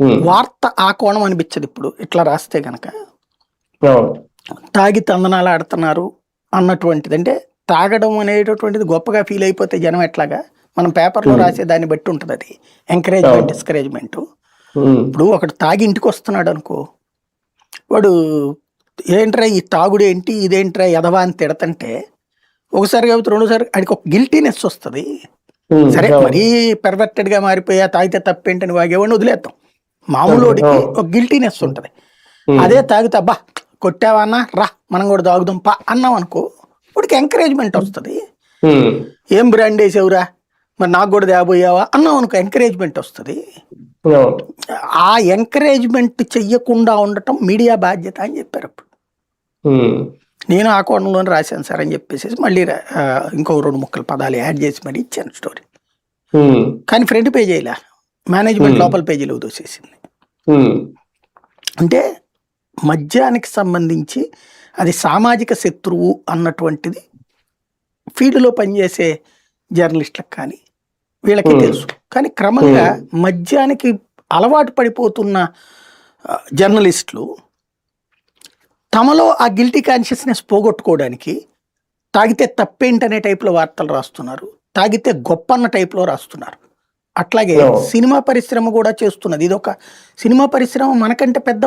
ఉమ్, వార్త ఆ కోణం అనిపించదు ఇప్పుడు ఇట్లా రాస్తే గనక. అవును. తాగి తందనాలు ఆడుతున్నారు అన్నటువంటిది, అంటే తాగడం అనేటటువంటిది గొప్పగా ఫీల్ అయిపోతే జనం ఎట్లాగా, మనం పేపర్లో ఉమ్, రాసే దాన్ని బట్టి ఉంటుంది అది. ఎంకరేజ్మెంట్, అవును. డిస్కరేజ్మెంట్. ఉమ్, ఇప్పుడు ఒకటి తాగి ఇంటికి వస్తున్నాడు అనుకో, వాడు ఏంట్రా ఈ తాగుడు ఏంటి, ఇదేంట్రా ఎదవా అని తిడతంటే ఒకసారి కాబట్టి రెండోసారి ఆడికి ఒక గిల్టీనెస్ వస్తుంది. ఉమ్, సరే అవును. మరీ పెర్వర్టెడ్గా మారిపోయా తాగితే తప్పేంటని వాగేవాడిని వదిలేద్దాం. అంతే, మామూలుడికి అవును. ఒక గిల్టీనెస్ ఉమ్, ఉంటుంది. ఉమ్, అదే తాగితే అబ్బా కొట్టావా అన్న రా మనం కూడా తాగుదాం పా అన్నాం అనుకో, వాడికి ఎంకరేజ్మెంట్ వస్తుంది. ఉమ్, ఏం బ్రాండ్ వేసావురా మరి నాకు కూడా తేబోయావా అన్నాం అనుకో, ఎంకరేజ్మెంట్ వస్తుంది. అవును. ఆ ఎంకరేజ్మెంట్ చెయ్యకుండా ఉండటం మీడియా బాధ్యత అని చెప్పారు అప్పుడు. ఉమ్, నేను ఆ కోణంలోనే రాశాను సార్ అని చెప్పేసి మళ్ళీ ఇంకో 2 ముక్కలు పదాలు యాడ్ చేసి మరి ఇచ్చాను స్టోరీ. ఉమ్, కానీ ఫ్రంట్ పేజ్ అయ్యా, మేనేజ్మెంట్ ఉమ్, లోపల పేజీలో దూసేసింది. ఉమ్, అంటే మద్యానికి సంబంధించి అది సామాజిక శత్రువు అన్నటువంటిది ఫీల్డ్లో పనిచేసే జర్నలిస్టులకు కానీ వీళ్ళకి ఉమ్, తెలుసు. కానీ క్రమంగా ఉమ్, మద్యానికి అలవాటు పడిపోతున్న జర్నలిస్టులు తమలో ఆ గిల్టీ కాన్షియస్నెస్ పోగొట్టుకోవడానికి తాగితే తప్పేంటనే టైప్లో వార్తలు రాస్తున్నారు, తాగితే గొప్ప అన్న టైప్లో రాస్తున్నారు. అట్లాగే అవును. సినిమా పరిశ్రమ కూడా చేస్తున్నది. ఇది ఒక సినిమా పరిశ్రమ మనకంటే పెద్ద